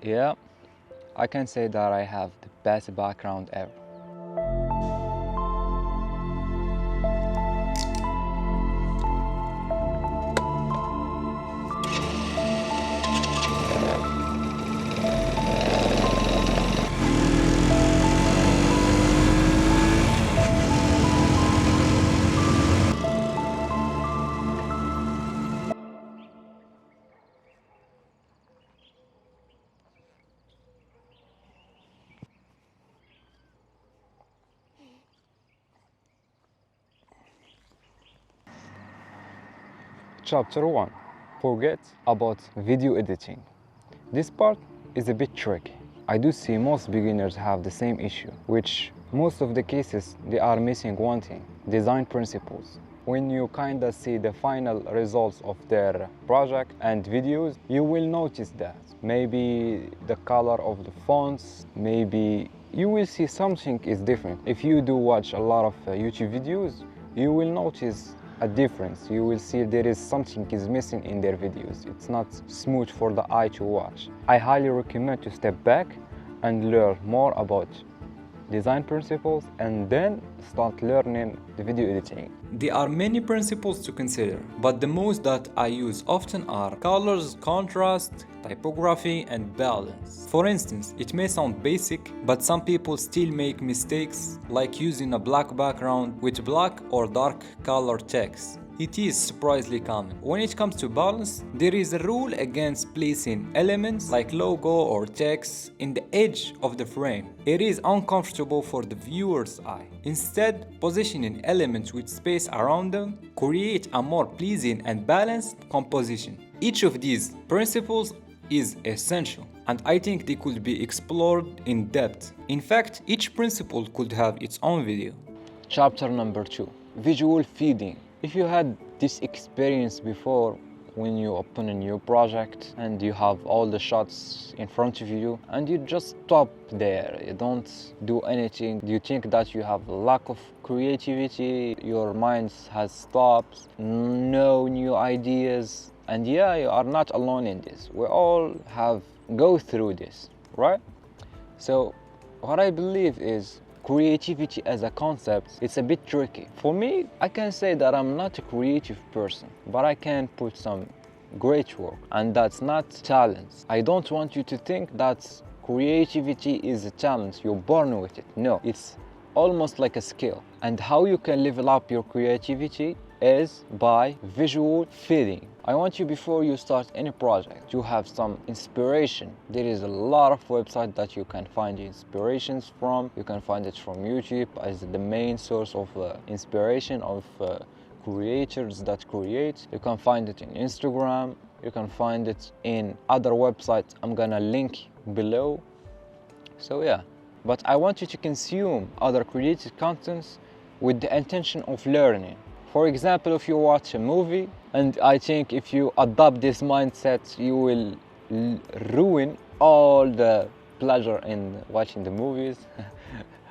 Yeah, I can say that I have the best background ever. Chapter 1. Forget about video editing. This part is a bit tricky. I do see most beginners have the same issue, which most of the cases they are missing one thing: design principles. When you kinda see the final results of their project and videos, you will notice that maybe the color of the fonts, maybe you will see something is different. If you do watch a lot of YouTube videos, you will notice a difference. You will see there is something is missing in their videos. It's not smooth for the eye to watch. I highly recommend to step back and learn more about design principles and then start learning the video editing. There are many principles to consider, but the most that I use often are colors, contrast, typography, and balance. For instance, it may sound basic, but some people still make mistakes like using a black background with black or dark color text. It is surprisingly common. When it comes to balance, there is a rule against placing elements like logo or text in the edge of the frame. It is uncomfortable for the viewer's eye. Instead, positioning elements with space around them create a more pleasing and balanced composition. Each of these principles is essential, and I think they could be explored in depth. In fact, each principle could have its own video. Chapter number 2. Visual feeding. If you had this experience before, when you open a new project and you have all the shots in front of you and you just stop there, you don't do anything, you think that you have a lack of creativity, your mind has stopped, no new ideas, and yeah, you are not alone in this. We all have go through this, right? So what I believe is creativity as a concept, it's a bit tricky. For me, I can say that I'm not a creative person, but I can put some great work, and that's not talent. I don't want you to think that creativity is a talent, you're born with it. No, it's almost like a skill. And how you can level up your creativity is by visual feeding. I want you, before you start any project, to have some inspiration. There is a lot of websites that you can find inspirations from. You can find it from YouTube as the main source of inspiration of creators that create. You can find it in Instagram. You can find it in other websites. I'm gonna link below. So yeah, but I want you to consume other creative contents with the intention of learning. For example, if you watch a movie, and I think if you adopt this mindset, you will ruin all the pleasure in watching the movies,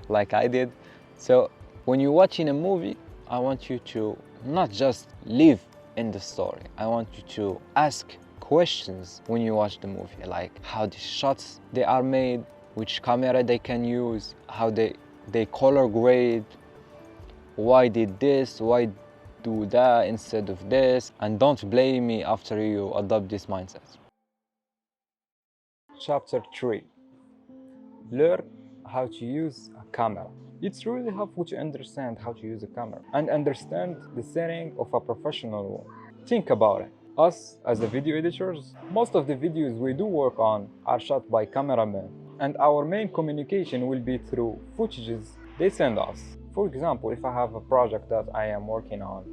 like I did. So when you're watching a movie, I want you to not just live in the story. I want you to ask questions when you watch the movie, like how the shots they are made, which camera they can use, how they color grade, why did this, why do that instead of this, and don't blame me after you adopt this mindset. Chapter 3. Learn how to use a camera. It's really helpful to understand how to use a camera and understand the setting of a professional one. Think about it. Us as the video editors, most of the videos we do work on are shot by cameramen, and our main communication will be through footages they send us. For example, if I have a project that I am working on,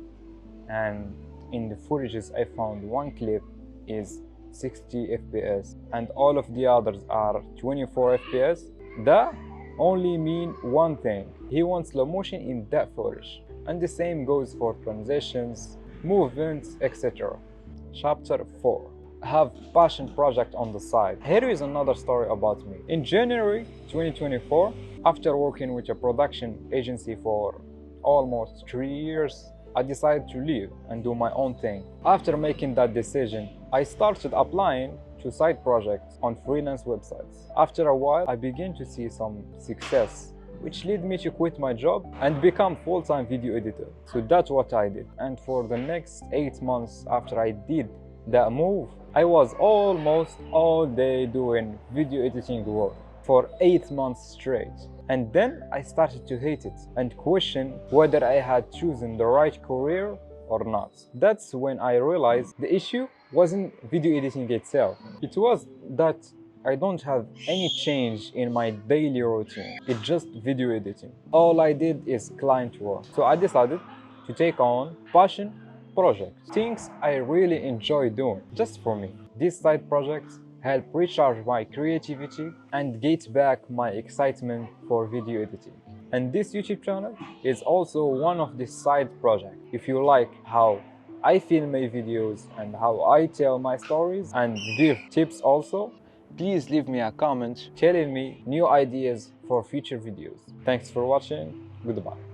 and in the footages I found one clip is 60 FPS and all of the others are 24 FPS, that only mean one thing: he wants slow motion in that footage. And the same goes for transitions, movements, etc. Chapter 4. Have passion project on the side. Here is another story about me. In January 2024, after working with a production agency for almost 3 years, I decided to leave and do my own thing. After making that decision, I started applying to side projects on freelance websites. After a while, I began to see some success, which led me to quit my job and become full-time video editor. So that's what I did. And for the next 8 months after I did that move, I was almost all day doing video editing work for 8 months straight. And then I started to hate it and question whether I had chosen the right career or not. That's when I realized the issue wasn't video editing itself. It was that I don't have any change in my daily routine. It's just video editing. All I did is client work. So I decided to take on passion projects, things I really enjoy doing just for me. These side projects help recharge my creativity and get back my excitement for video editing. And this YouTube channel is also one of the side projects. If you like how I film my videos and how I tell my stories and give tips also, please leave me a comment telling me new ideas for future videos. Thanks for watching. Goodbye.